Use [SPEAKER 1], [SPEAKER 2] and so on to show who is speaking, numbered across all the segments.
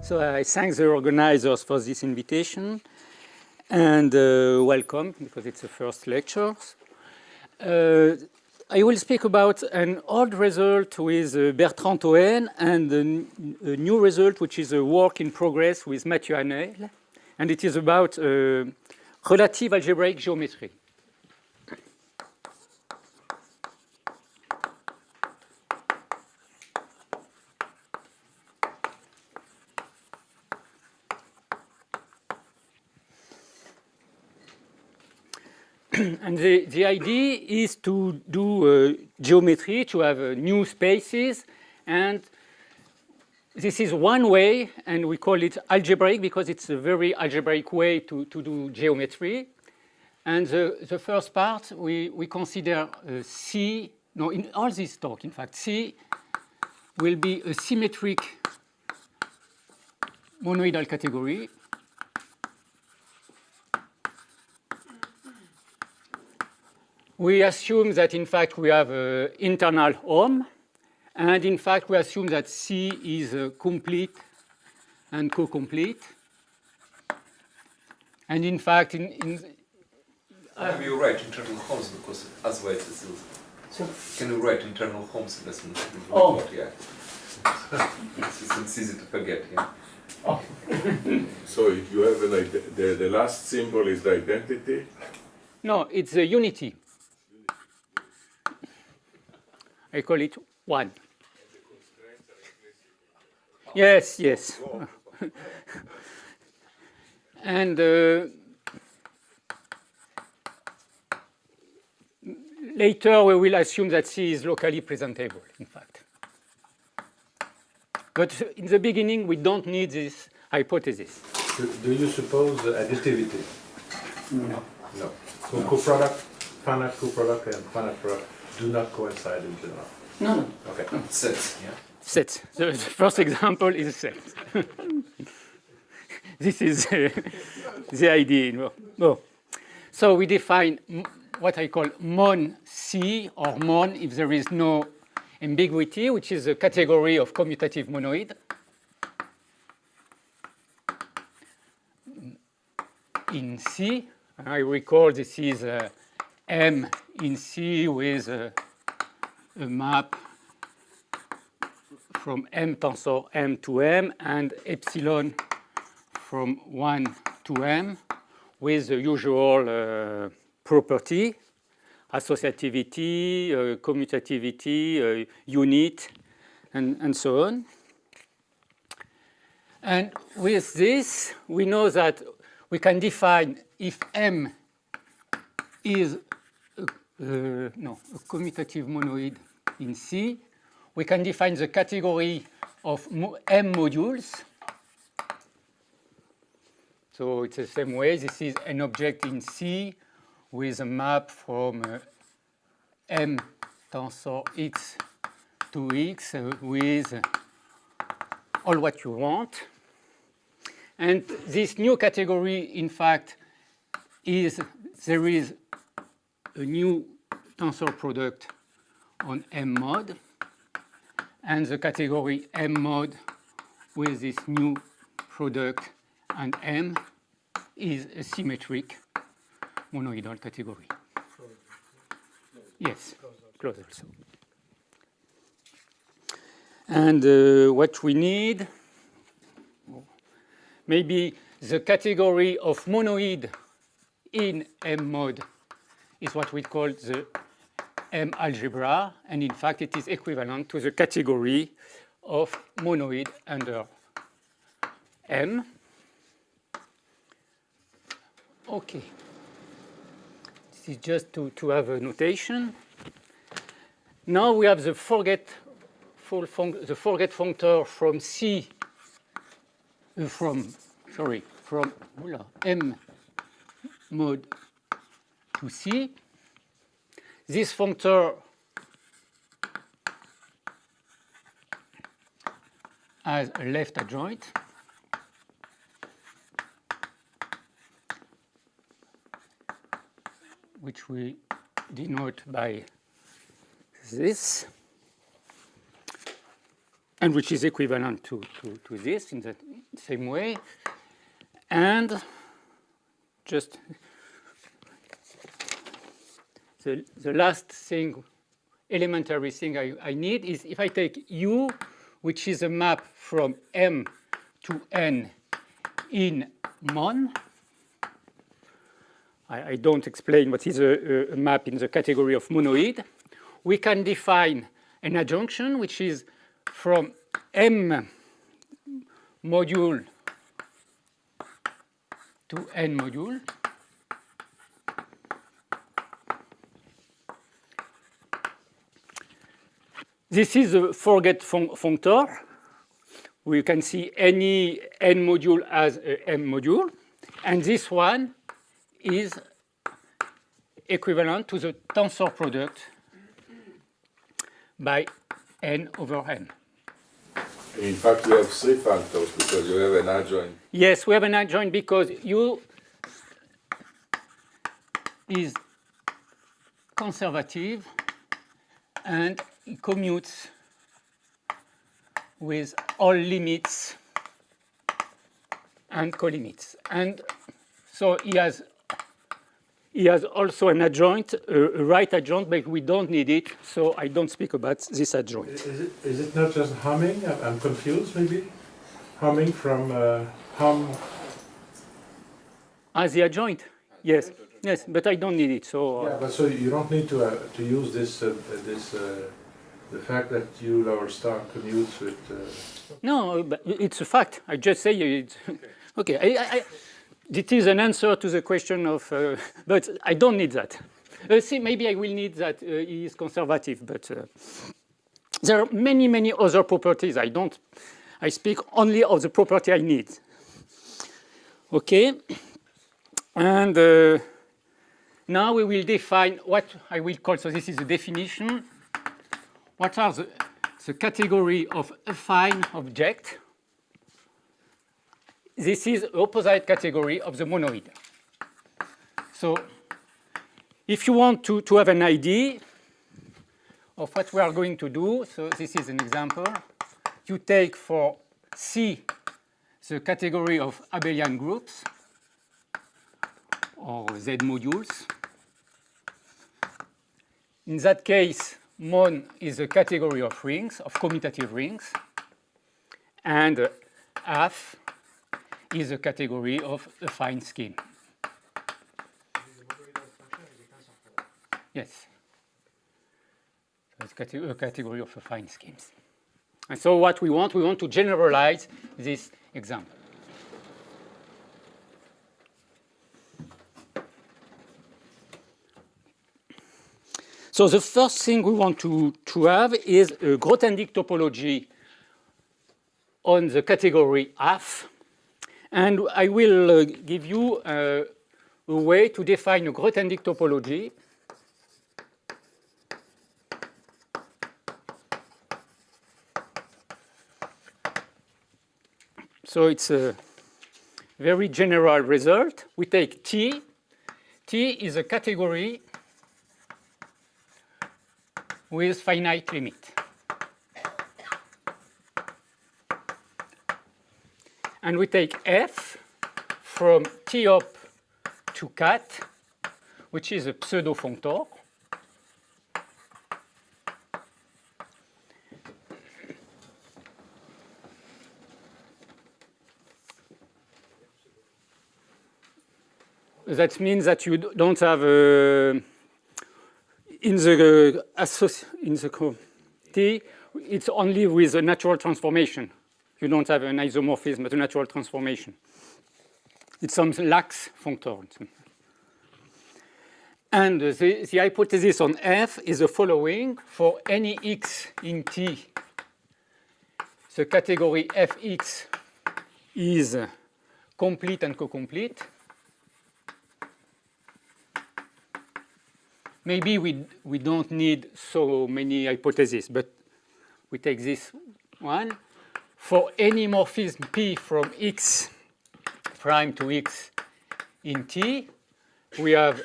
[SPEAKER 1] So I thank the organizers for this invitation, and welcome, because it's the first lecture. I will speak about an old result with Bertrand Toën and a new result, which is a work in progress with Mathieu Hanel, and it is about relative algebraic geometry. And the idea is to do geometry, to have new spaces, and this is one way, and we call it algebraic because it's a very algebraic way to do geometry. And the first part, we consider C, no, in all this talk, in fact, C will be a symmetric monoïdal category. We assume that, in fact, we have an internal Hom, and in fact, we assume that C is complete and co-complete. And in fact,
[SPEAKER 2] have you write internal Homs, because otherwise it's can you write internal Homs lesson?
[SPEAKER 1] Oh.
[SPEAKER 2] Yeah. It's easy to forget, yeah.
[SPEAKER 1] Oh.
[SPEAKER 3] So you have the last symbol is the identity?
[SPEAKER 1] No, it's the unity. I call it 1. Yes, yes. And later we will assume that C is locally presentable, in fact. But in the beginning, we don't need this hypothesis.
[SPEAKER 4] Do you suppose additivity?
[SPEAKER 1] No.
[SPEAKER 4] No. So coproduct, finite coproduct and finite product do not coincide in general?
[SPEAKER 1] No, no.
[SPEAKER 4] Okay.
[SPEAKER 1] No.
[SPEAKER 2] Sets, yeah.
[SPEAKER 1] Sets. The first example is a set. This is the idea. No. So we define what I call mon C, or mon if there is no ambiguity, which is a category of commutative monoid. In C, I recall this is M in C with a map from M tensor M to M and epsilon from 1 to M with the usual property, associativity, commutativity, unit, and so on. And with this, we know that we can define if M is a commutative monoid in C, we can define the category of M modules. So it's the same way. This is an object in C with a map from M tensor X to X with all what you want. And this new category, in fact, there is a new tensor product on M mod, and the category M mod with this new product and M is a symmetric monoidal category. Yes, close also. And what we need, maybe the category of monoid in M mod is what we call the M algebra, and in fact it is equivalent to the category of monoid under M. Okay. This is just to have a notation. Now we have the forget functor from C, from M mod to C. This functor has a left adjoint. Which we denote by this, and which is equivalent to this in same way. And just the last thing, elementary thing I need is if I take U, which is a map from M to N in mon. I don't explain what is a map in the category of monoid. We can define an adjunction, which is from M module to N module. This is a forget functor. We can see any N module as a M module. And this one is equivalent to the tensor product by N over N.
[SPEAKER 3] In fact, we have 3 factors because you have an adjoint.
[SPEAKER 1] Yes, we have an adjoint because U is conservative and it commutes with all limits and colimits. And so he has also an adjoint, a right adjoint, but we don't need it, so I don't speak about this adjoint.
[SPEAKER 4] Is it not just humming? I'm confused, maybe? Humming from hum?
[SPEAKER 1] As the adjoint, yes. Yes, but I don't need it, so...
[SPEAKER 4] Yeah, but so you don't need to use this, the fact that U lower star commutes with...
[SPEAKER 1] No, but it's a fact. I just say it's... Okay, it is an answer to the question of... but I don't need that. See, maybe I will need that he is conservative, but there are many, many other properties. I speak only of the property I need. Okay, and now we will define what I will call, so this is a definition. What are the category of affine object? This is the opposite category of the monoid. So if you want to have an idea of what we are going to do, so this is an example. You take for C the category of abelian groups or Z modules. In that case, mon is a category of rings, of commutative rings, and F is a category of affine scheme. Yes. So it's a category of affine schemes. And so what we want to generalize this example. So the first thing we want to have is a Grothendieck topology on the category F. And I will give you a way to define a Grothendieck topology. So it's a very general result. We take T. T is a category with finite limit. And we take F from T up to cat, which is a pseudo-functor. That means that you don't have in the T, it's only with a natural transformation. You don't have an isomorphism, but a natural transformation. It's some lax functor. And the hypothesis on F is the following. For any x in T, the category Fx is complete and co-complete. Maybe we don't need so many hypotheses, but we take this one. For any morphism P from x prime to x in T, we have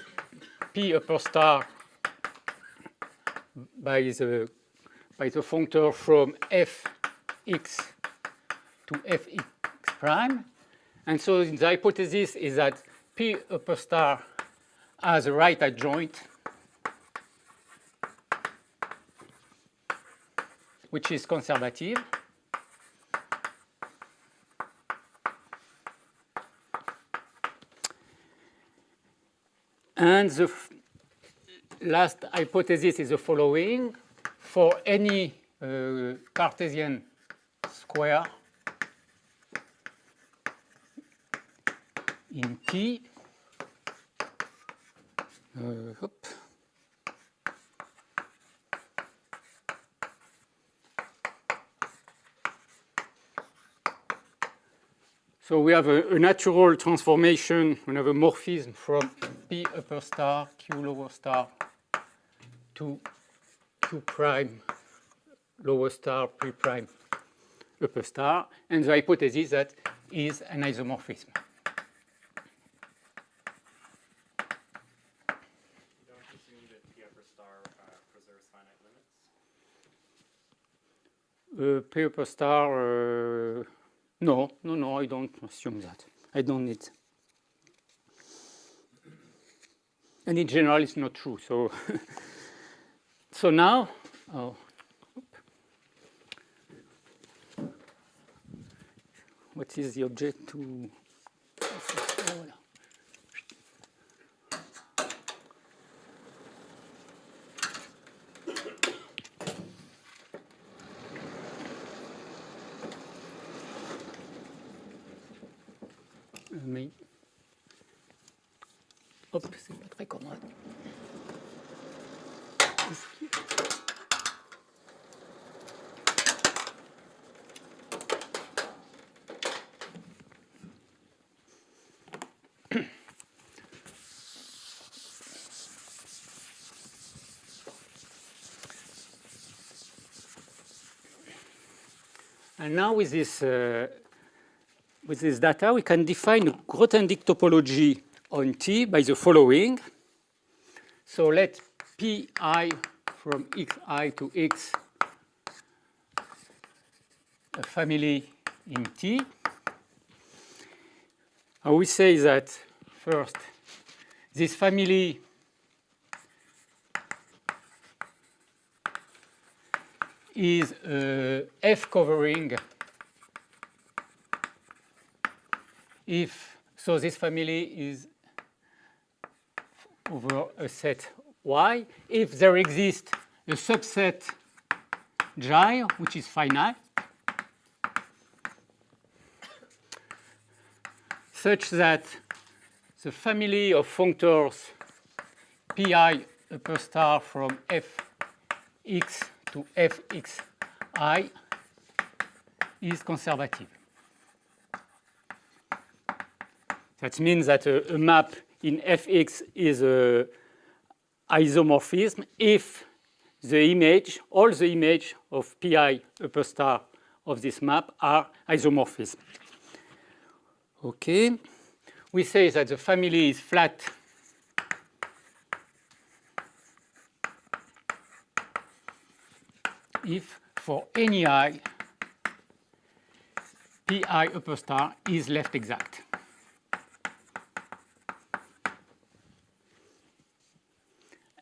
[SPEAKER 1] P upper star by the functor from Fx to Fx prime. And so the hypothesis is that P upper star has a right adjoint, which is conservative. And the last hypothesis is the following. For any Cartesian square in T, so we have a natural transformation, we have a morphism from P upper star, Q lower star to Q prime lower star, P prime upper star, and the hypothesis that is an isomorphism.
[SPEAKER 5] You don't assume that P upper star preserves finite limits?
[SPEAKER 1] P upper star, no, I don't assume that. I don't need. And in general, it's not true. So, so now, what is the object to? Mais hop, c'est pas très commode. And now with this data, we can define a Grothendieck topology on T by the following. So let Pi from xi to x a family in T. I will say that first, this family is F covering if, so this family is over a set Y, if there exists a subset J, which is finite, such that the family of functors Pi upper star from Fx to Fxi is conservative. That means that a map in Fx is an isomorphism if the image, all the image of Pi upper star of this map are isomorphism. Okay. We say that the family is flat if for any I, Pi upper star is left exact.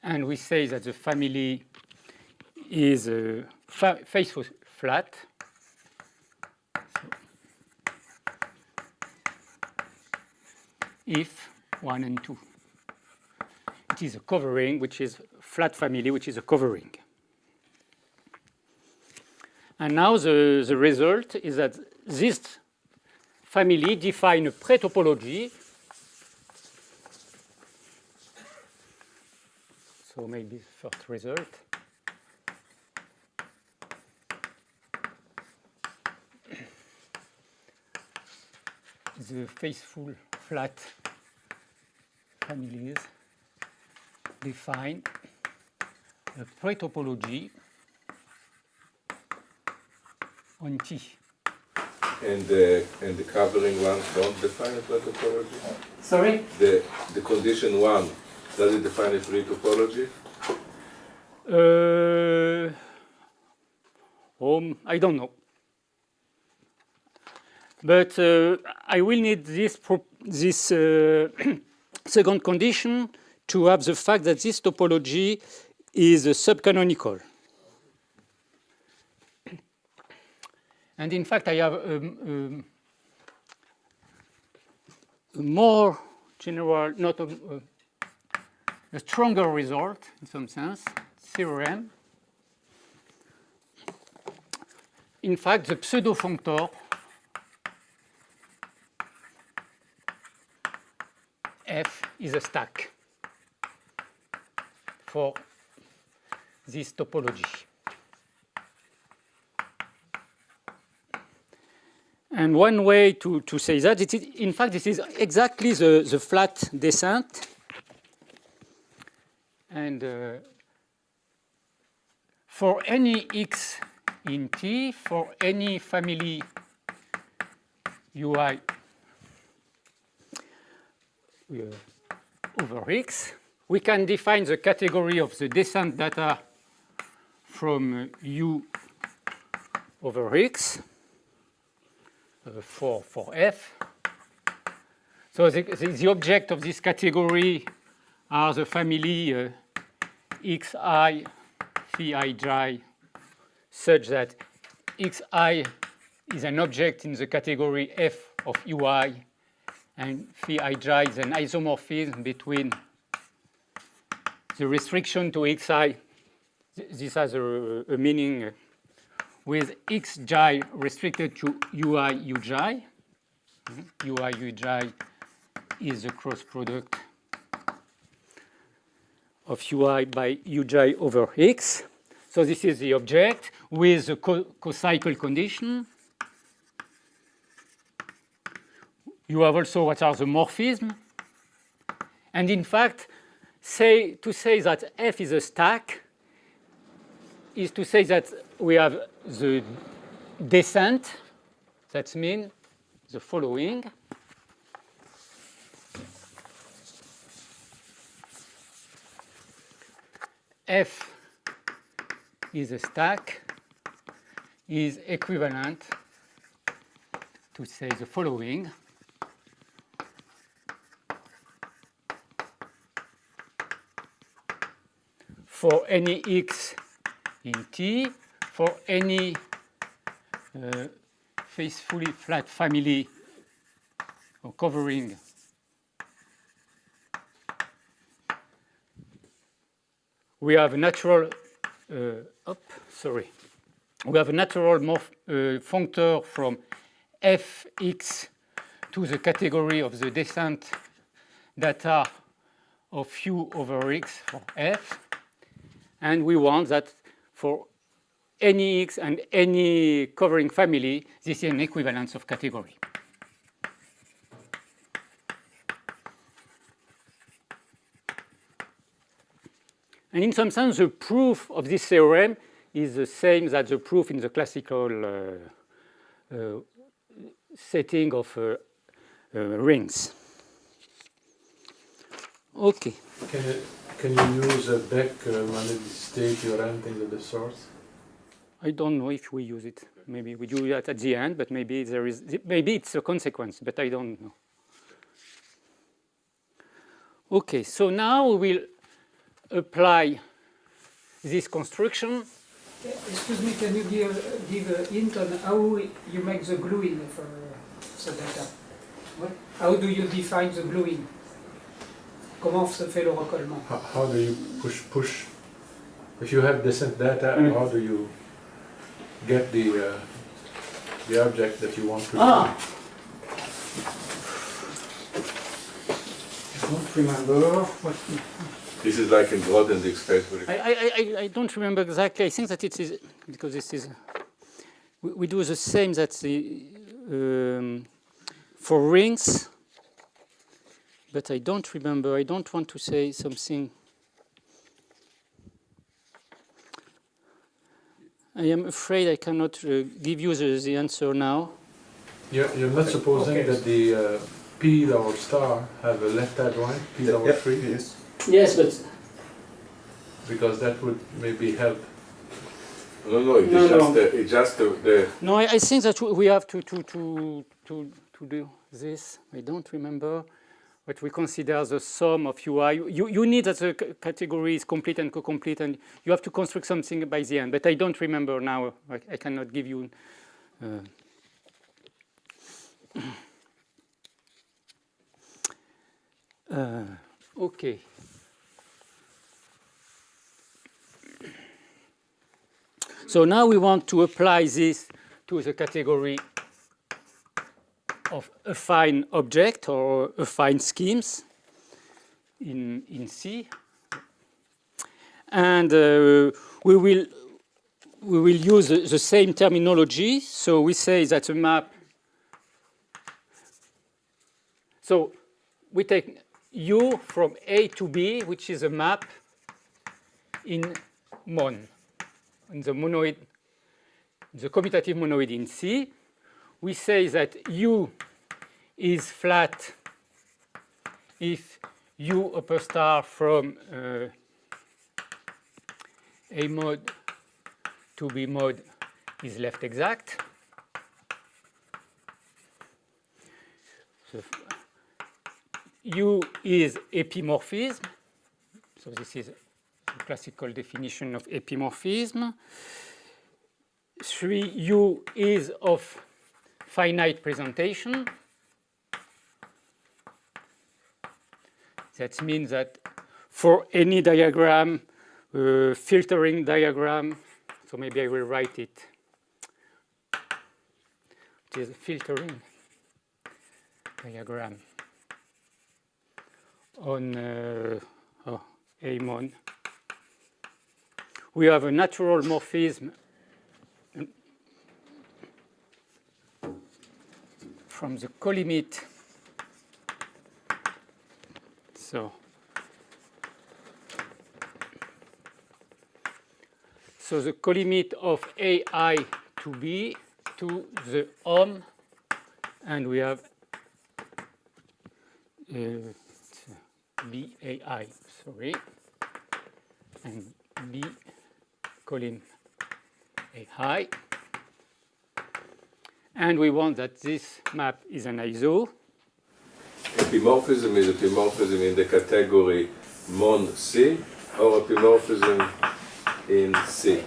[SPEAKER 1] And we say that the family is faithful flat. So if 1 and 2. It is a covering, which is flat family, which is a covering. And now the result is that this family defines a pretopology. So maybe the first result. The faithful flat families define a pretopology on T.
[SPEAKER 3] And the covering ones don't define a flat topology?
[SPEAKER 1] Sorry?
[SPEAKER 3] The condition one, does it define a free topology?
[SPEAKER 1] I don't know. But I will need this second condition to have the fact that this topology is subcanonical. And in fact, I have a more general, not a stronger result in some sense, theorem. In fact, the pseudo-functor F is a stack for this topology. And one way to say that, in fact, this is exactly the flat descent. And for any x in T, for any family ui over x, we can define the category of the descent data from U over x for F. So the object of this category are the family xi, phi j, such that xi is an object in the category F of ui, and phi j is an isomorphism between the restriction to xi. This has a meaning with xj restricted to ui uj. Ui uj is the cross product of ui by uj over x. So this is the object with the co-cycle condition. You have also what are the morphisms. And in fact, to say that F is a stack is to say that we have the descent, that means the following. F is a stack is equivalent to say the following. For any x in T, for any faithfully flat family or covering we have a natural we have a natural functor from fx to the category of the descent data of u over x for f. And we want that for any x and any covering family, this is an equivalence of category. And in some sense, the proof of this theorem is the same as the proof in the classical setting of rings. Okay.
[SPEAKER 4] Can you use a back monadicity theorem, things of the sort?
[SPEAKER 1] I don't know if we use it. Maybe we do that at the end, but maybe maybe it's a consequence, but I don't know. Okay, so now we will apply this construction.
[SPEAKER 6] Excuse me, can you give a hint on how you make the gluing for the data? What? How do you define the gluing? Comment se fait le recollement?
[SPEAKER 4] How do you push? If you have descent data, how do you get the object that you want to?
[SPEAKER 1] I don't remember what.
[SPEAKER 3] This is like in Grothendieck space.
[SPEAKER 1] I don't remember exactly. I think that it is because this is we do the same that the for rings, but I don't remember. I don't want to say something. I am afraid I cannot give you the answer now.
[SPEAKER 4] You're not supposing that the P double star have a left-hand line, P double 3?
[SPEAKER 3] Yes.
[SPEAKER 1] Yes, but
[SPEAKER 4] because that would maybe help.
[SPEAKER 3] No, it's just the.
[SPEAKER 1] No, I think that we have to to do this? I don't remember. What we consider the sum of UI. You need that the category is complete and co-complete, and you have to construct something by the end. But I don't remember now. I cannot give you. Okay. So now we want to apply this to the category of affine object or affine schemes in C, and we will use the same terminology. So we say that a map. So we take U from A to B, which is a map in mon, in the monoid, the commutative monoid in C. We say that U is flat if U upper star from A mod to B mod is left exact. So U is epimorphism. So this is a classical definition of epimorphism. 3U is of finite presentation. That means that for any diagram, filtering diagram, so maybe I will write it. It is a filtering diagram on A-mon. We have a natural morphism from the colimit. So the colimit of AI to B to the OM, and we have BAI, sorry, and B colim AI. And we want that this map is an ISO.
[SPEAKER 3] Epimorphism is epimorphism in the category mon C or epimorphism in C.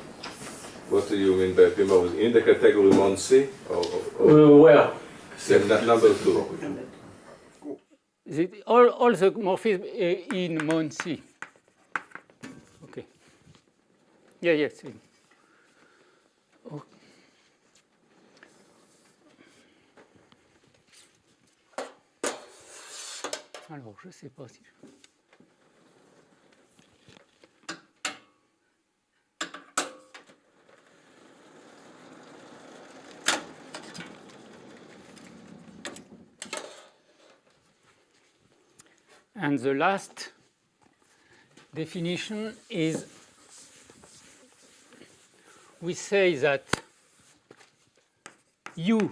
[SPEAKER 3] What do you mean by epimorphism? In the category mon C or
[SPEAKER 1] well,
[SPEAKER 3] number 2?
[SPEAKER 1] All the morphism in mon C. Okay. Yeah, yes. Okay. Alors, je ne sais pas si... And the last definition is, we say that U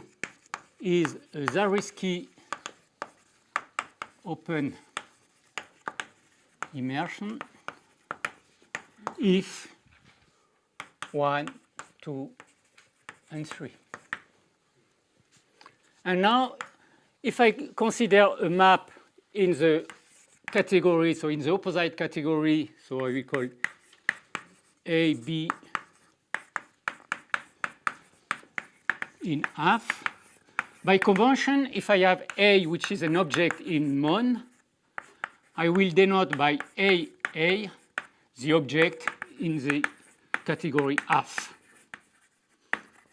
[SPEAKER 1] is a Zariski open immersion if 1, 2, and 3. And now, if I consider a map in the category, so in the opposite category, so I will call A, B in F. By convention, if I have A, which is an object in mon, I will denote by AA the object in the category F.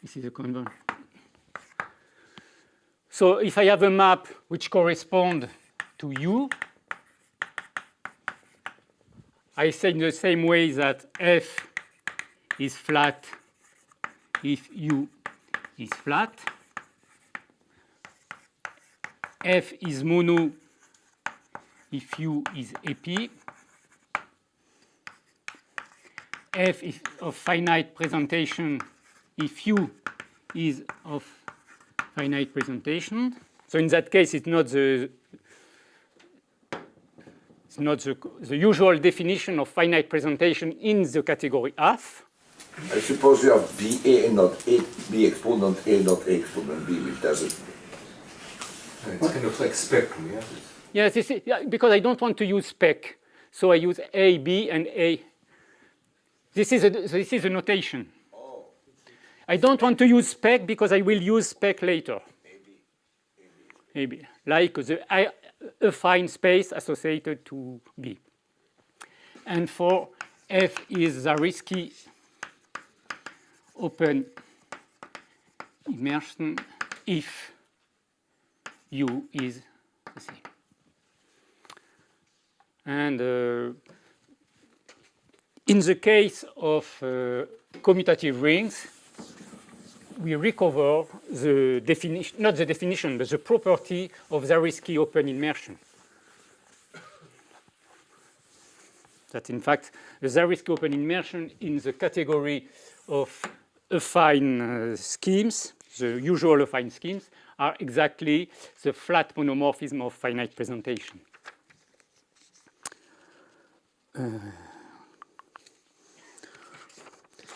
[SPEAKER 1] This is a convention. So if I have a map which corresponds to U, I say in the same way that F is flat if U is flat. F is mono if U is epi. F is of finite presentation if U is of finite presentation. So in that case, it's not the usual definition of finite presentation in the category F.
[SPEAKER 7] I suppose you have BA and not A, B exponent A, not A exponent B, which does it.
[SPEAKER 2] It's kind of like spectrum, yeah?
[SPEAKER 1] Yes, yeah, because I don't want to use spec. So I use A, B, and A. This is a notation.
[SPEAKER 2] Oh.
[SPEAKER 1] I don't want to use spec because I will use spec later. AB. Like the affine space associated to B. And for F is Zariski open immersion if U is the same. And in the case of commutative rings, we recover the definition, not the definition, but the property of Zariski open immersion. That in fact, the Zariski open immersion in the category of affine schemes, the usual affine schemes, are exactly the flat monomorphism of finite presentation.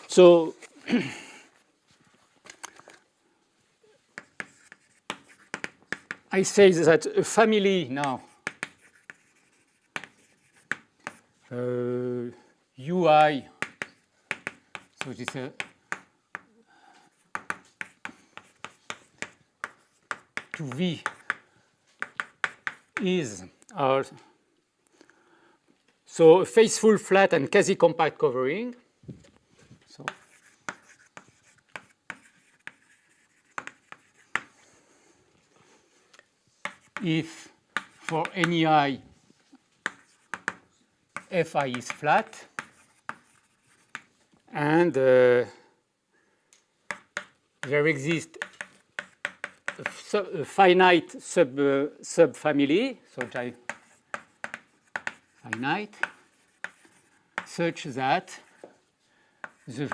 [SPEAKER 1] So I say that a family now, UI, so this to V is our, so a faithful flat and quasi-compact covering. So if for any I, Fi is flat, and there exists a finite subfamily, so finite, such that the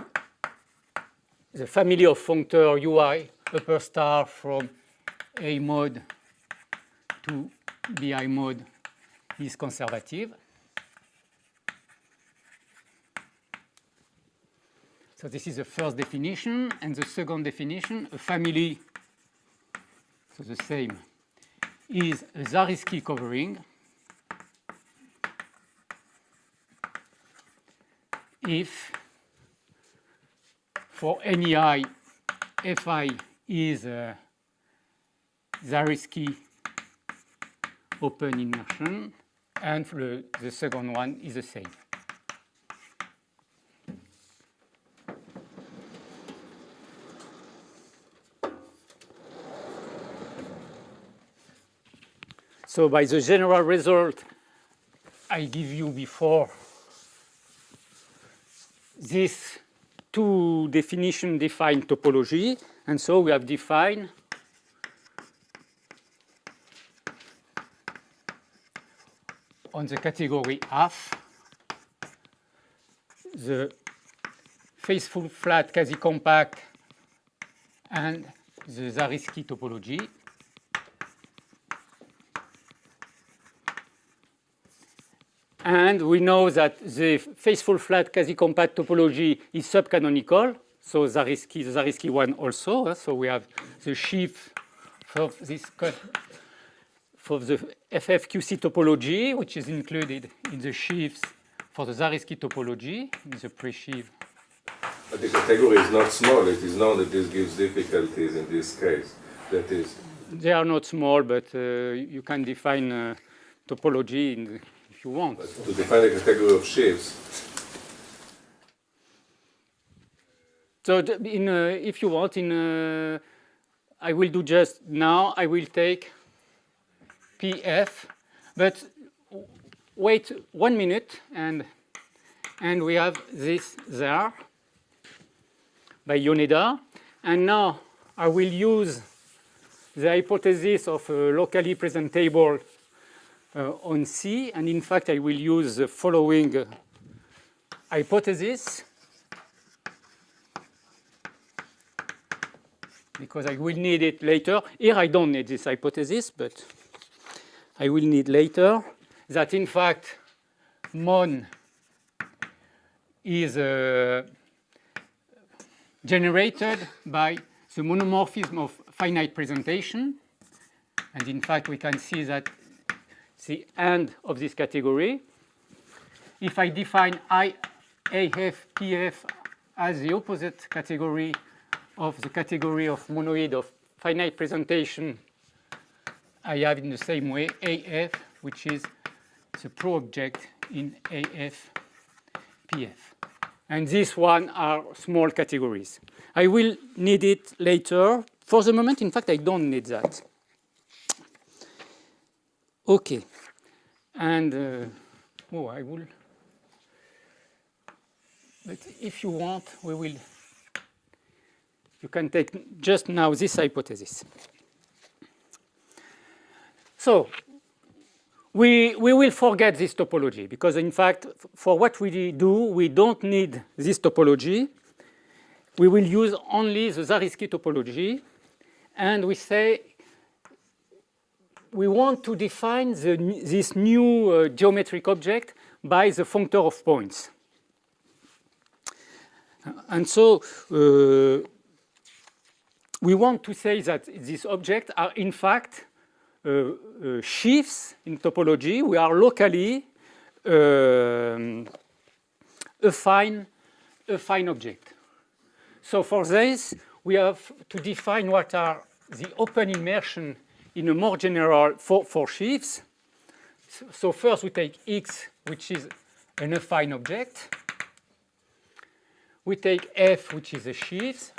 [SPEAKER 1] family of functor Ui upper star from A mod to Bi mod is conservative. So this is the first definition, and the second definition, a family, so the same, is a Zariski covering if for any I, Fi is a Zariski open immersion, and for the second one is the same. So by the general result I give you before, these two definitions define topology, and so we have defined on the category half the faithful flat quasi-compact and the Zariski topology. And we know that the faithful flat quasi-compact topology is subcanonical, so the Zariski one also. So we have the sheaf for this for the FFQC topology, which is included in the sheaves for the Zariski topology in the pre-sheaf.
[SPEAKER 3] But the category is not small. It is known that this gives difficulties in this case. That is,
[SPEAKER 1] they are not small, but you can define topology if you want.
[SPEAKER 3] But to define a category of sheaves.
[SPEAKER 1] So if you want, I will do just now, I will take PF, but wait 1 minute, and we have this there by Yoneda. And now I will use the hypothesis of a locally presentable on C, and in fact I will use the following hypothesis, because I will need it later. Here I don't need this hypothesis, but I will need later that in fact mon is generated by the monomorphism of finite presentation, And in fact, we can see that the end of this category, if I define AF, PF as the opposite category of the category of monoid of finite presentation, I have in the same way AF, which is the pro-object in AF, PF. And these one are small categories. I will need it later. For the moment, in fact, I don't need that. Okay. And, I will. But if you want, you can take just now this hypothesis. So, we will forget this topology because, in fact, for what we do, we don't need this topology. We will use only the Zariski topology. And we say we want to define this new geometric object by the functor of points. And so we want to say that these objects are, in fact, sheaves in topology. We are locally a fine object. So for this, we have to define what are the open immersion in a more general for sheaves. So first we take X, which is an affine object. We take F, which is a sheaves.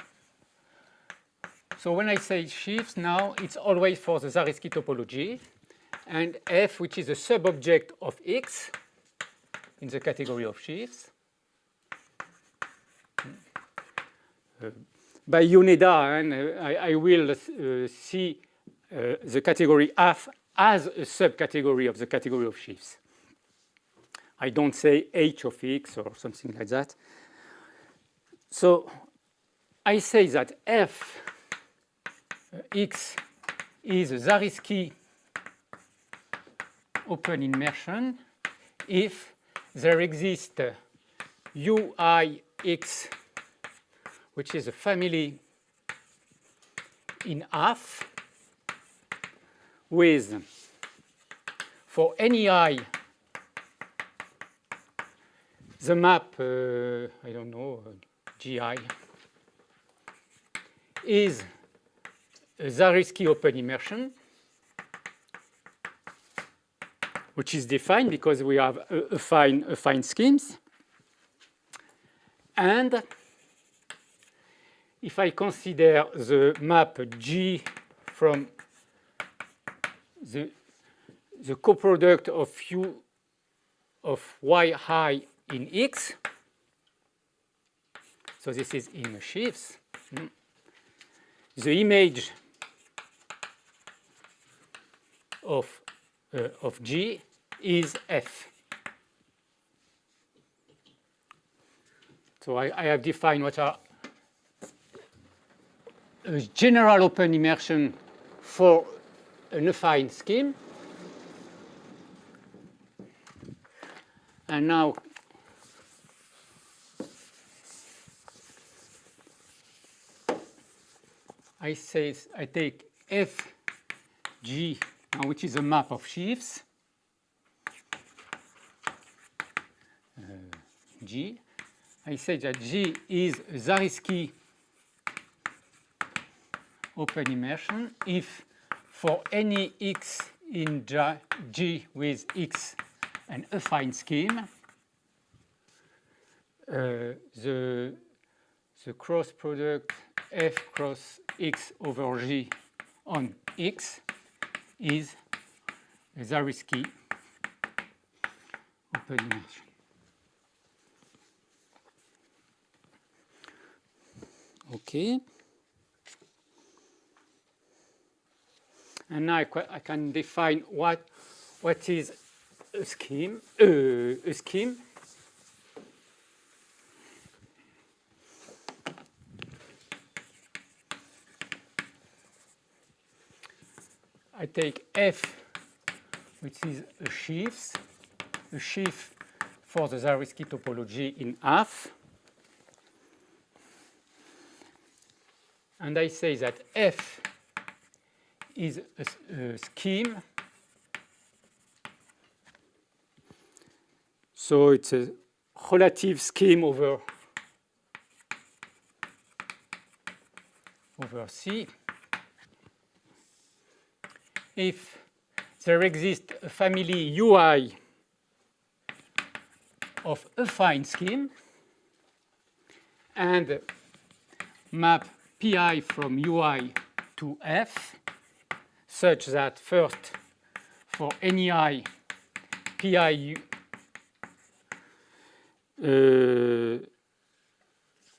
[SPEAKER 1] So when I say sheaves now, it's always for the Zariski topology. And F, which is a sub-object of X in the category of sheaves. By Yoneda, and I will see the category F as a subcategory of the category of sheaves. I don't say H of X or something like that. So I say that F X is a Zariski open immersion if there exists UIX, which is a family in F, with, for any I, the map, I don't know, GI, is a Zariski open immersion, which is defined because we have affine schemes. And if I consider the map G from the coproduct of U of yi in X, so this is in sheaves, the image of G is F. So I have defined what are a general open immersion for an affine scheme. And now I take FG, which is a map of sheaves, G. I say that G is a Zariski open immersion if for any X in G with X an affine scheme, the cross product F cross X over G on X is a Zariski open immersion. Okay. And now I can define what is a scheme. I take F, which is a sheaf for the Zariski topology in F. And I say that F is a scheme. So it's a relative scheme over C. If there exists a family UI of affine scheme and map pi from UI to F such that first for any I pi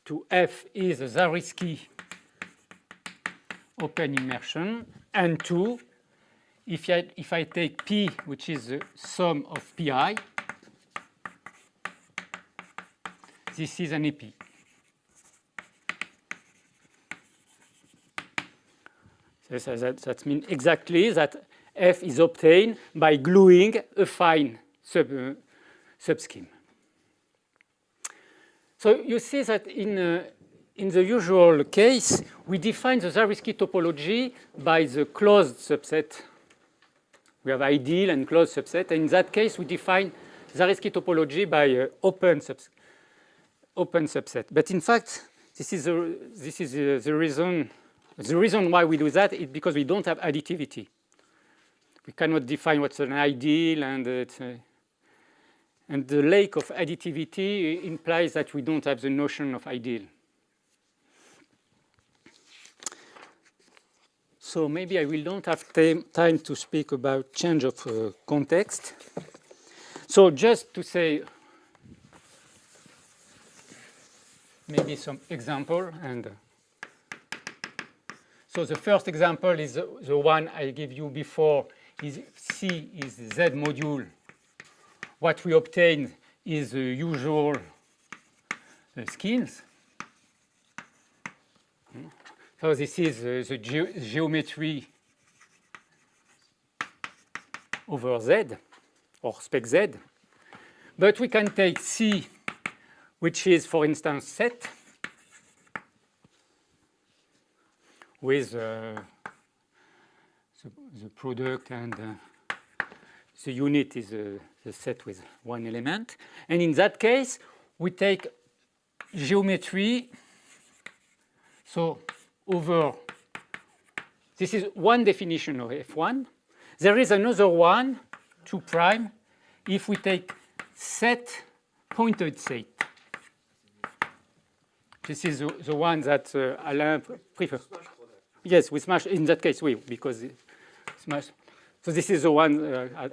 [SPEAKER 1] to F is a Zariski open immersion, and 2, if I take P, which is the sum of pi, this is an EP. So that means exactly that F is obtained by gluing a fine subscheme. So you see that in the usual case, we define the Zariski topology by the closed subset. We have ideal and closed subset. And in that case, we define Zariski topology by open subset. But in fact, this is the reason. The reason why we do that is because we don't have additivity. We cannot define what's an ideal, and the lack of additivity implies that we don't have the notion of ideal. So maybe I will don't have time to speak about change of context. So just to say maybe some example. And so the first example is the one I gave you before. Is C is Z module. What we obtain is the usual schemes. So this is the geometry over Z, or spec Z. But we can take C, which is, for instance, set, with the product, and the unit is the set with one element. And in that case, we take geometry, so over, this is one definition of F1. There is another one, 2 prime, if we take set, pointed set. This is the one that Alain prefers. Yes, with smash, in that case, we, because smash. So this is the one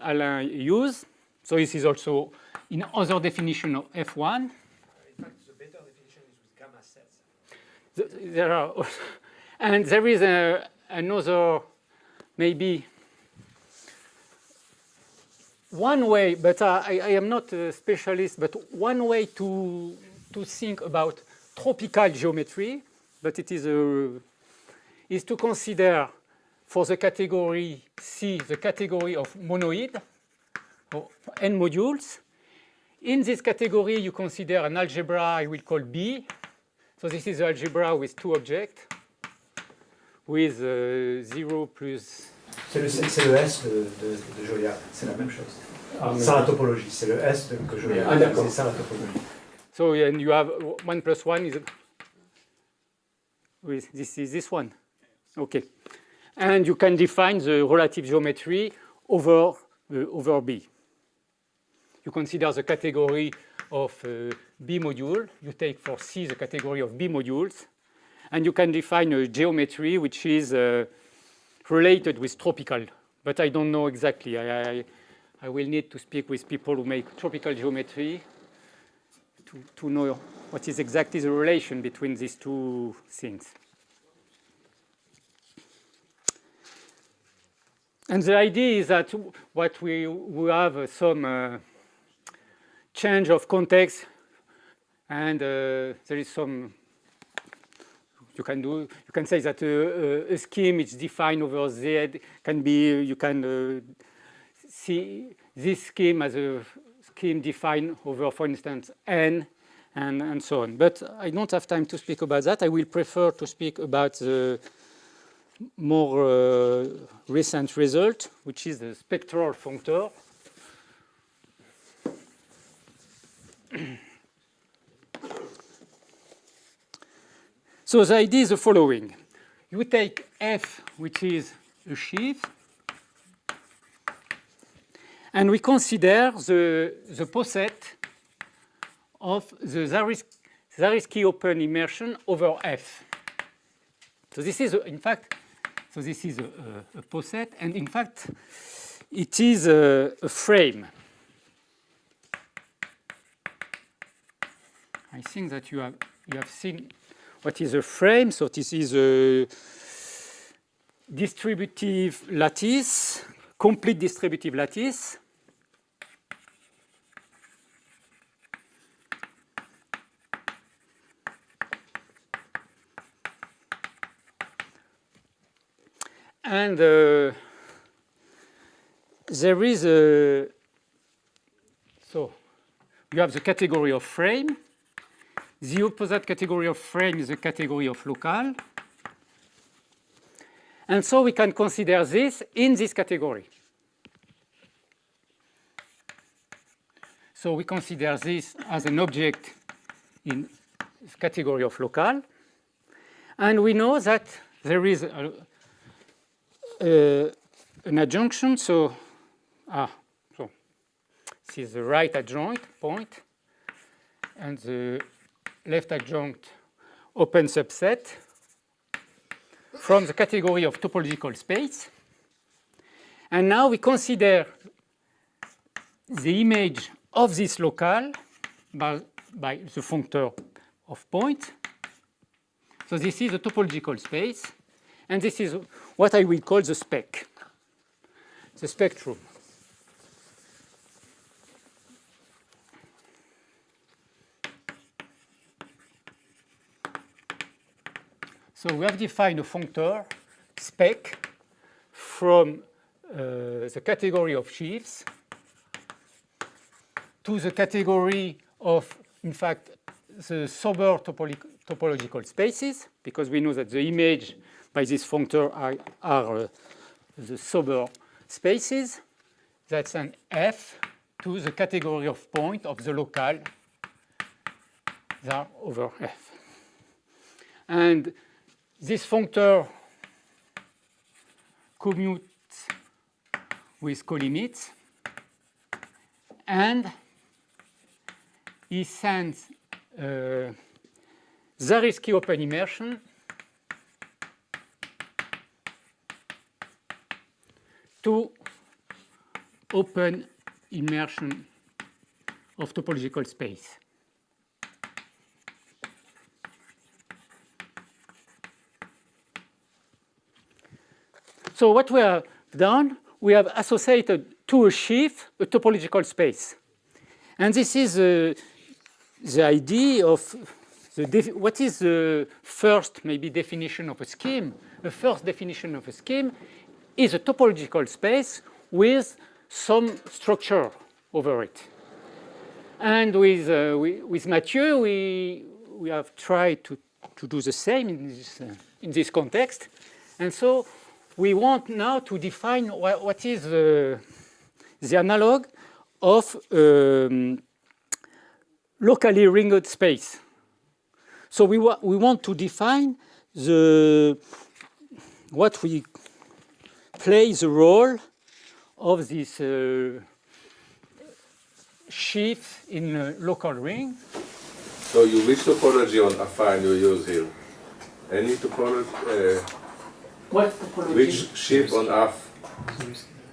[SPEAKER 1] Alain used. So this is also in other definition of F1.
[SPEAKER 7] In fact, the better definition is with gamma sets.
[SPEAKER 1] There are, and there is another, maybe one way, but I am not a specialist, but one way to think about tropical geometry, but it is to consider for the category C, the category of monoid, or n modules. In this category, you consider an algebra I will call B. So this is the algebra with 2 objects, with 0 plus...
[SPEAKER 7] C'est le S de Jolia, c'est la même chose. C'est la topologie, c'est le S que Jolia.
[SPEAKER 1] Ah, d'accord.
[SPEAKER 7] C'est ça la topologie.
[SPEAKER 1] So and you have 1 plus 1 is... This is this one. Okay. And you can define the relative geometry over B. You consider the category of B module. You take for C the category of B modules. And you can define a geometry which is related with tropical. But I don't know exactly. I will need to speak with people who make tropical geometry to know what is exactly the relation between these two things. And the idea is that what we have some change of context, and there is some, you can say that a scheme is defined over Z can be, you can see this scheme as a scheme defined over, for instance, N, and so on. But I don't have time to speak about that. I will prefer to speak about the more recent result, which is the spectral functeur. So the idea is the following. You take F, which is a sheaf, and we consider the poset of the Zariski open immersion over F. So this is, in fact, so this is a poset, and in fact, it is a frame. I think that you have seen what is a frame. So this is a distributive lattice, complete distributive lattice. And there is a, so you have the category of frame. The opposite category of frame is the category of local. And so we can consider this in this category. So we consider this as an object in the category of local. And we know that there is an adjunction. So this is the right adjoint point, and the left adjunct open subset from the category of topological space. And now we consider the image of this local by the functor of point. So this is a topological space, and this is what I will call the spec, the spectrum. So we have defined a functor, spec, from the category of sheaves to the category of, in fact, the sober topological spaces, because we know that the image by this functor are the sober spaces. That's an F to the category of point of the local that over F. And this functor commutes with colimits, and he sends Zariski open immersion to open immersion of topological space. So what we have done, we have associated to a sheaf a topological space. And this is the idea of what is the first maybe definition of a scheme. The first definition of a scheme is a topological space with some structure over it. And with Mathieu, we have tried to do the same in this context. And so we want now to define what is the analog of locally ringed space. So we want to define what we play the role of this sheaf in a local ring.
[SPEAKER 3] So which topology on affine you use here? Any topology?
[SPEAKER 1] What topology?
[SPEAKER 3] Which sheaf on F?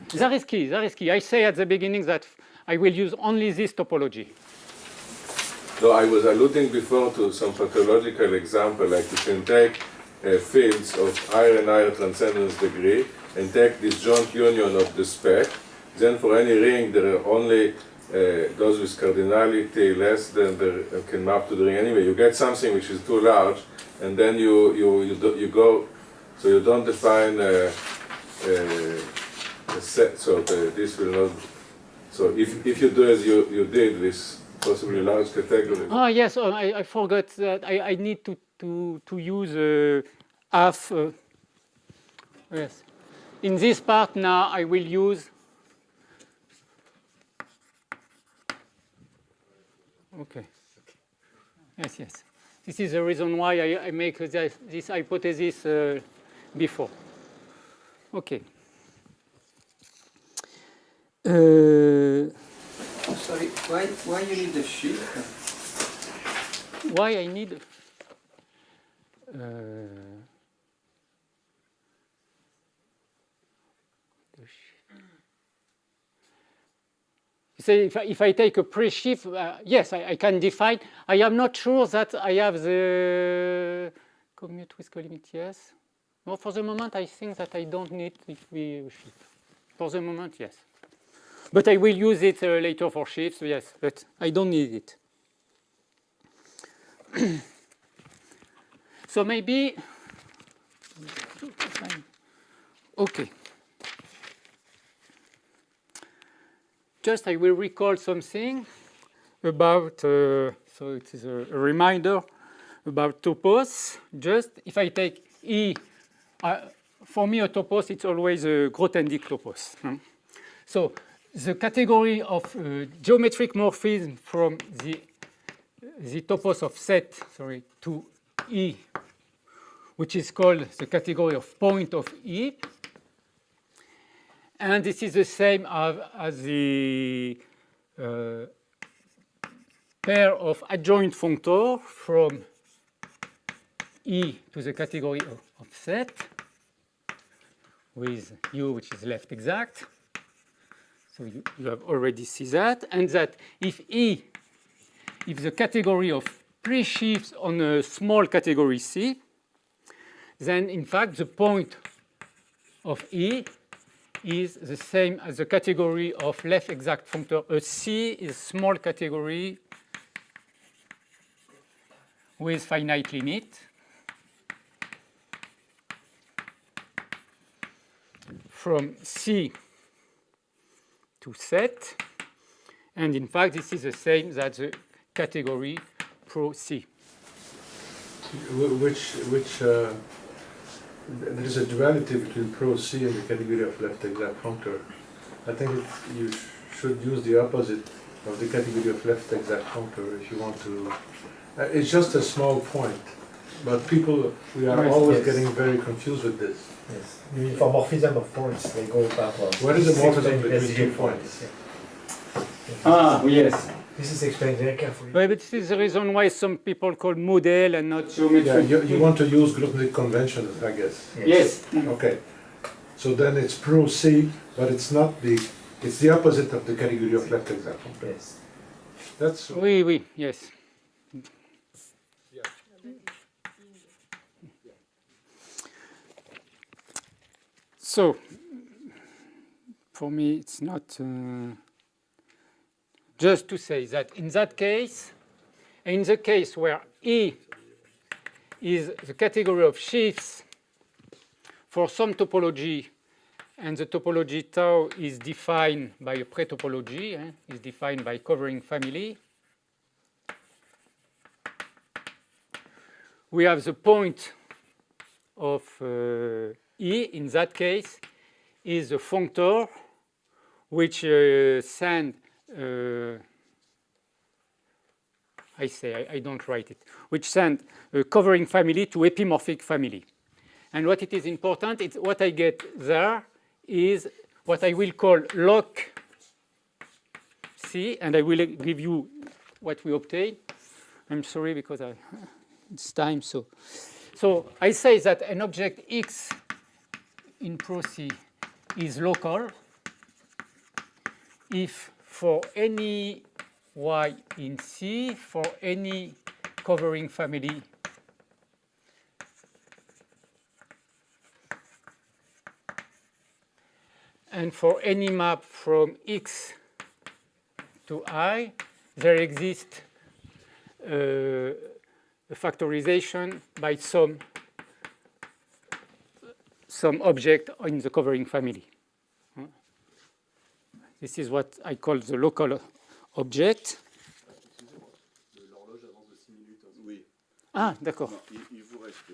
[SPEAKER 1] Zariski. I say at the beginning that I will use only this topology.
[SPEAKER 3] No, I was alluding before to some pathological example, like you can take fields of higher and higher transcendence degree and take this joint union of the spec. Then for any ring, there are only those with cardinality less than the can map to the ring. Anyway, you get something which is too large, and then you go. So you don't define a set. So this will not. So if you do as you did this possibly large category.
[SPEAKER 1] Oh yes, I forgot that I need to use half Yes. In this part now, I will use. Okay. Yes, yes. This is the reason why I make this hypothesis before. Okay.
[SPEAKER 8] Sorry, why you need the sheet?
[SPEAKER 1] Why I need you say if I take a pre-sheaf, yes, I can define. I am not sure that I have the commute with colimit, yes. No, for the moment, I think that I don't need if we sheaf. For the moment, yes. But I will use it later for sheaves, yes, but I don't need it. So maybe, okay. Just I will recall something about, so it is a reminder about topos. Just if I take E, for me a topos, it's always a Grothendieck topos. So the category of geometric morphism from the topos of set, to E, which is called the category of point of E. And this is the same as the pair of adjoint functor from E to the category of set with U, which is left exact. So you have already seen that. And that if E, if the category of pre-sheaves on a small category C, then in fact the point of E is the same as the category of left exact functor. A C is a small category with finite limit. From C to set. And in fact, this is the same as the category pro C.
[SPEAKER 4] There is a duality between pro C and the category of left exact functor. I think you should use the opposite of the category of left exact functor if you want to. It's just a small point, but we are always getting very confused with this.
[SPEAKER 7] Yes. You mean for morphism of points, they go backwards.
[SPEAKER 4] What is the morphism between two points?
[SPEAKER 1] Ah, yes.
[SPEAKER 7] This is explained very carefully.
[SPEAKER 1] But this is the reason why some people call model and not geometry.
[SPEAKER 4] Yeah, you want to use Grothendieck convention, I guess.
[SPEAKER 1] Yes.
[SPEAKER 4] Okay. So then it's pro C, but it's not it's the opposite of the category of left exact functor.
[SPEAKER 7] Yes.
[SPEAKER 4] That's
[SPEAKER 1] Oui, yes. So, for me, it's not just to say that in that case, in the case where E is the category of sheaves for some topology, and the topology tau is defined by a pre-topology, is defined by covering family, we have the point of E, in that case, is a functor which send, I don't write it, which send a covering family to epimorphic family. And what it is important, it's what I get there is what I will call loc C, and I will give you what we obtain. I'm sorry because it's time, so I say that an object X in Pro C is local if for any Y in C, for any covering family and for any map from X to I, there exists a factorization by some object in the covering family. This is what I call the local object.
[SPEAKER 3] L'horloge avance de 6 minutes. Oui.
[SPEAKER 1] Ah, d'accord.
[SPEAKER 3] Il vous reste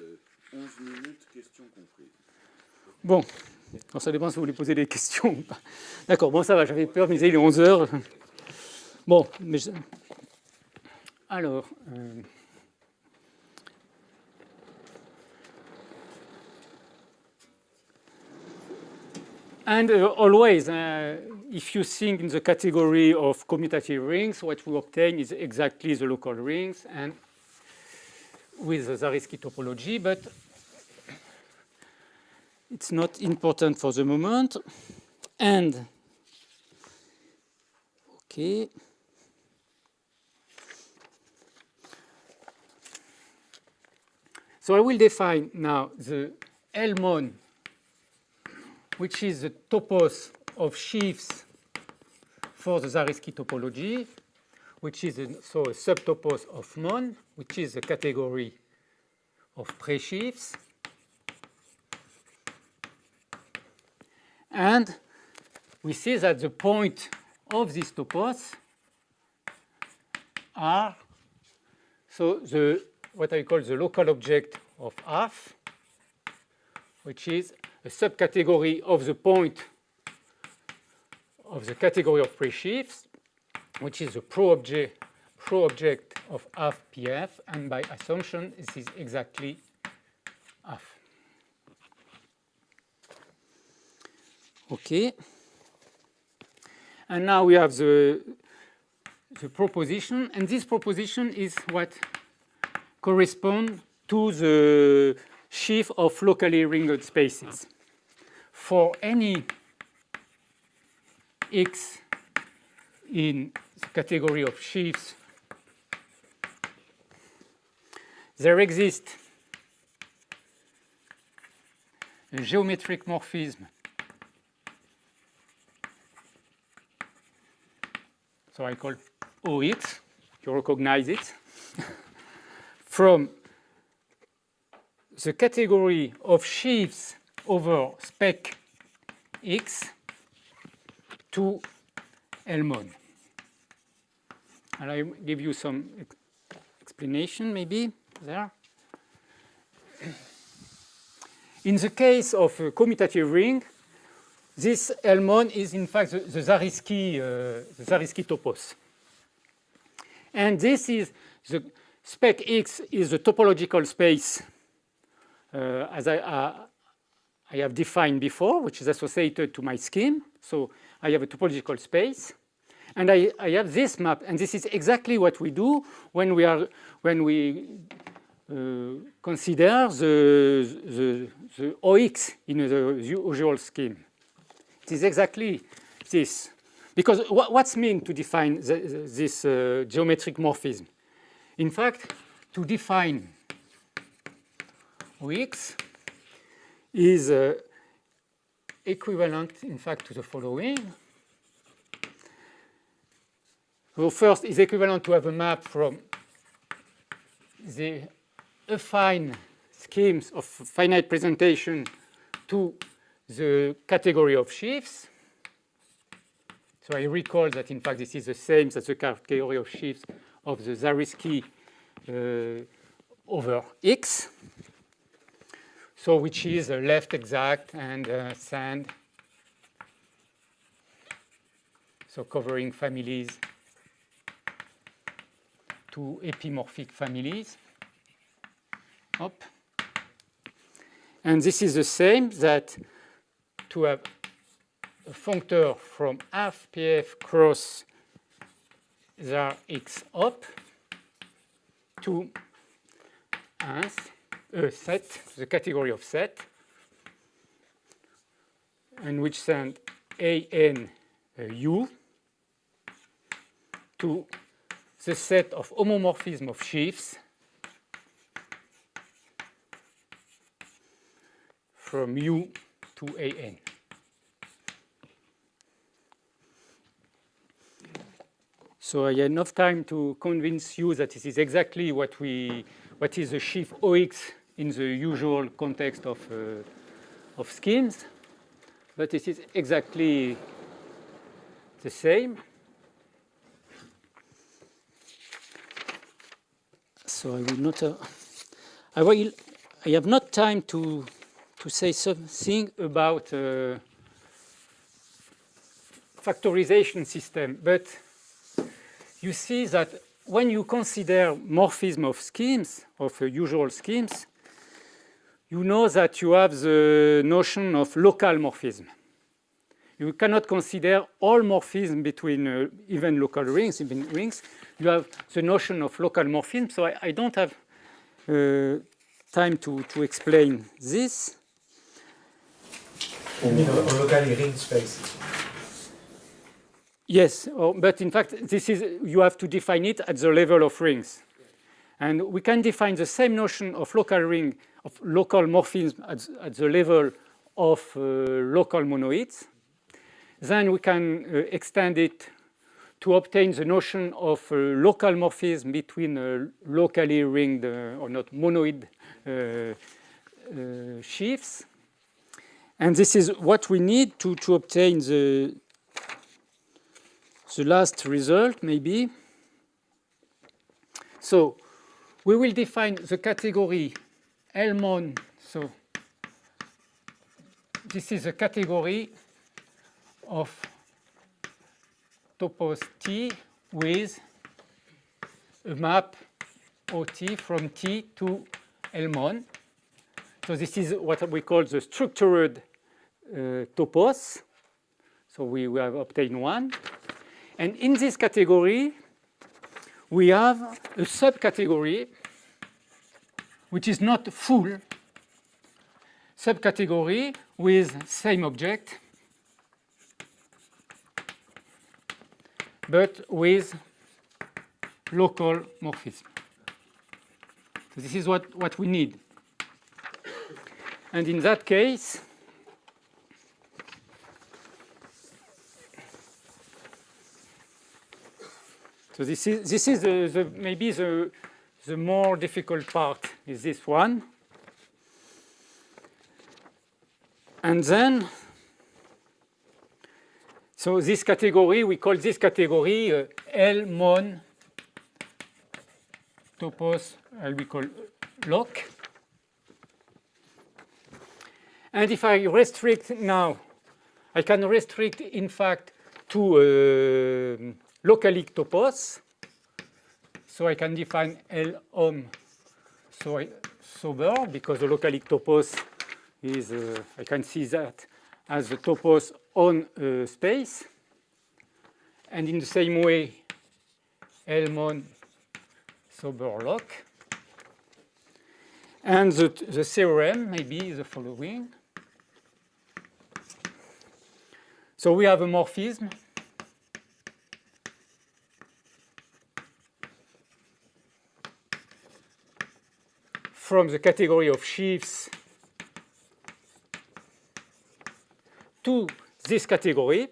[SPEAKER 3] 11 minutes, questions comprises.
[SPEAKER 1] Bon, alors ça dépend si vous voulez poser des questions ou pas. D'accord, bon, ça va, j'avais peur, mais il est 11 heures. Bon, mais alors... And always, if you think in the category of commutative rings, what we obtain is exactly the local rings and with the Zariski topology, but it's not important for the moment. And, okay. So I will define now the L-mon, which is the topos of sheaves for the Zariski topology, which is a subtopos of mon, which is the category of pre-sheaves. And we see that the point of this topos are what I call the local object of F, which is a subcategory of the point of the category of pre-sheaves, which is a pro-object of F PF, and by assumption, this is exactly F. Okay. And now we have the proposition, and this proposition is what corresponds to the sheaf of locally ringed spaces. For any X in the category of sheaves, there exists a geometric morphism. So I call OX, you recognize it, from the category of sheaves over spec X to L-mon. And I give you some explanation maybe there. In the case of a commutative ring, this L-mon is in fact the Zariski topos. And this is the spec X is the topological space as I have defined before, which is associated to my scheme. So I have a topological space. And I have this map, and this is exactly what we do when we consider the OX in the usual scheme. It is exactly this. Because what's meant to define this geometric morphism? In fact, to define OX is equivalent, in fact, to the following. So first, is equivalent to have a map from the affine schemes of finite presentation to the category of sheaves. So I recall that, in fact, this is the same as the category of sheaves of the Zariski over X. So which is a left exact and sand. So covering families, two epimorphic families. Up. And this is the same that to have a functeur from F PF cross ZAR X up to a set, the category of set, and which send AN U to the set of homomorphism of sheaves from U to AN. So I had enough time to convince you that this is exactly what is the sheaf OX in the usual context of schemes, but this is exactly the same. So I will not. I have not time to to say something about factorization system. But you see that when you consider morphism of schemes, of usual schemes, you know that you have the notion of local morphism. You cannot consider all morphism between even local rings, even rings. You have the notion of local morphism. So I don't have time to explain this.
[SPEAKER 7] You mean locally ring spaces?
[SPEAKER 1] Yes, but in fact, this is, you have to define it at the level of rings. And we can define the same notion of local ring, of local morphism at the level of local monoids. Then we can extend it to obtain the notion of local morphism between locally ringed or not monoid sheaves. And this is what we need to obtain the last result, maybe. So we will define the category L-mon. So this is a category of topos T with a map OT from T to L-mon. So this is what we call the structured topos. So we have obtained one. And in this category, we have a subcategory, which is not full subcategory with same object, but with local morphism. So this is what we need. And in that case, so this is maybe the more difficult part is this one. And then, so this category, we call this category L-mon topos, we call loc. And if I restrict now, I can restrict in fact to localic topos. So I can define L-om sober because the localic topos is, I can see that as a topos on space. And in the same way, L-mon sober loc. And the theorem maybe is the following. So we have a morphism from the category of sheaves to this category.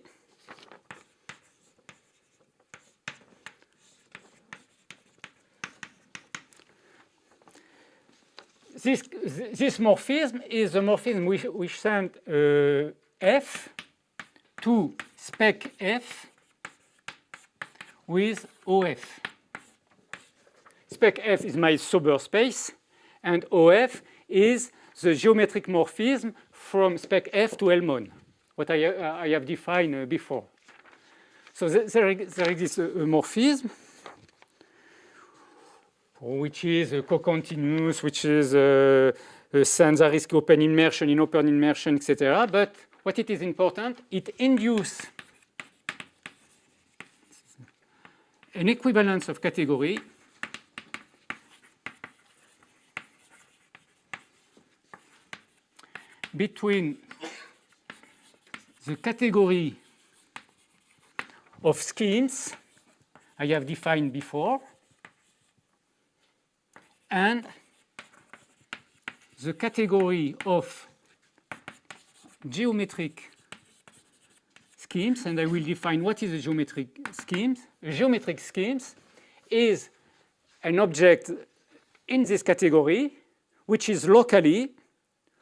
[SPEAKER 1] This morphism is a morphism which send F to spec F with OF. Spec F is my sober space, and OF is the geometric morphism from spec F to L-mon, what I have defined before. So there exists a morphism which is co-continuous, which is sans risk open immersion, in open immersion, etc. But what it is important, it induces an equivalence of category between the category of schemes I have defined before and the category of geometric schemes, and I will define what is a geometric schemes. A geometric schemes is an object in this category which is locally,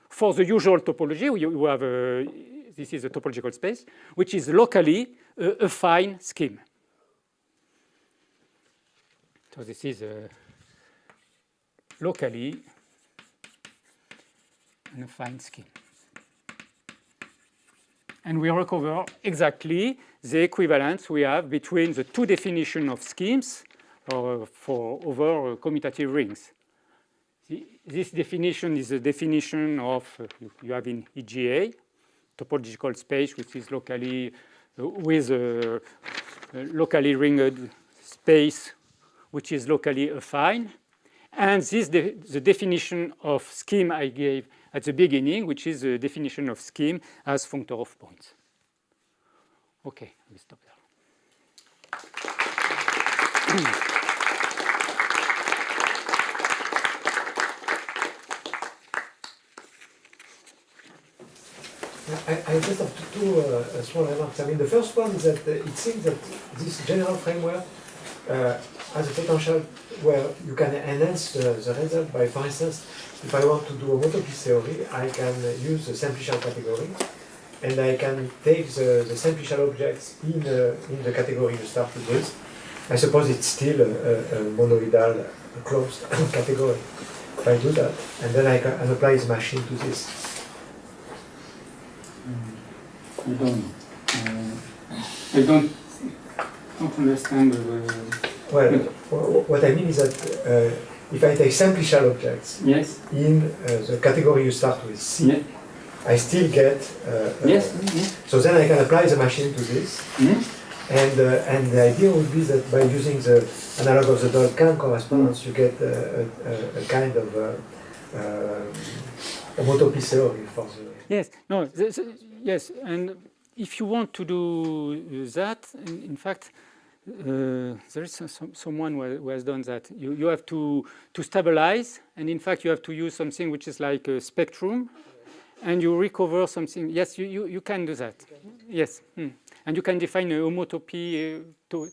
[SPEAKER 1] for the usual topology, you have this is a topological space, which is locally a affine scheme. So this is locally an affine scheme. And we recover exactly the equivalence we have between the two definitions of schemes for over commutative rings. This definition is a definition of you have in EGA, topological space, which is locally with a locally ringed space, which is locally affine. And this the definition of scheme I gave at the beginning, which is the definition of scheme as functor of points. Okay, I will stop there.
[SPEAKER 7] I just have two small remarks. I mean, the first one is that it seems that this general framework has a potential where you can enhance the result by, for instance, if I want to do a motopiece theory, I can use the simplicial category, and I can take the simplicial objects in the category you start with. I suppose it's still a monoïdale closed category. If I do that, and then I can apply the machine to this.
[SPEAKER 1] I don't understand.
[SPEAKER 7] Well, what I mean is that if I take simplicial objects
[SPEAKER 1] Yes.
[SPEAKER 7] in the category you start with, C,
[SPEAKER 1] Yes.
[SPEAKER 7] I still get.
[SPEAKER 1] Yes.
[SPEAKER 7] So then I can apply the machine to this, and the idea would be that by using the analog of the Dolcan correspondence, you get a kind of a motopiece theory for the.
[SPEAKER 1] Yes. No. Yes. And if you want to do that, in fact, there is someone who has done that. You have to stabilize, and in fact, you have to use something which is like a spectrum, and you recover something. Yes, you can do that. Yes. And you can define a homotopy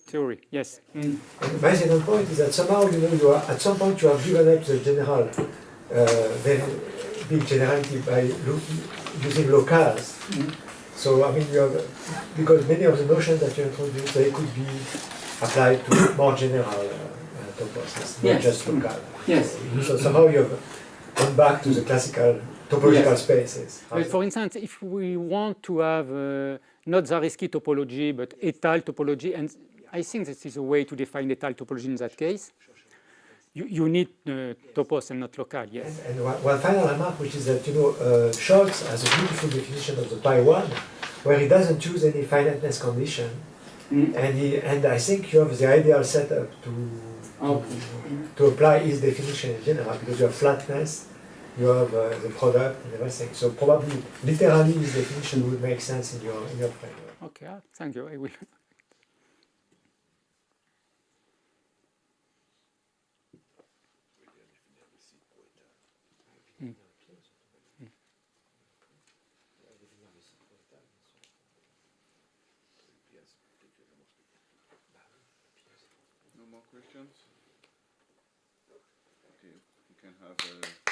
[SPEAKER 1] theory. Yes.
[SPEAKER 7] And my second point is that somehow, you are, at some point you have given up the general, very big generality by using locales. So, I mean, you have, because many of the notions that you introduced, they could be applied to more general topos, not just local.
[SPEAKER 1] Yes.
[SPEAKER 7] So somehow you have gone back to the classical topological spaces.
[SPEAKER 1] But for instance, if we want to have not Zariski topology, but étale topology, and I think this is a way to define étale topology in that case, you need topos and not local, yes.
[SPEAKER 7] And one final remark, which is that, Scholz has a beautiful definition of the pi1, where he doesn't choose any finiteness condition, and I think you have the ideal setup to apply his definition in general, because you have flatness, you have the product and everything. So probably, literally, his definition would make sense in your framework.
[SPEAKER 1] Okay, thank you. I will.
[SPEAKER 3] No more questions? Okay, you can have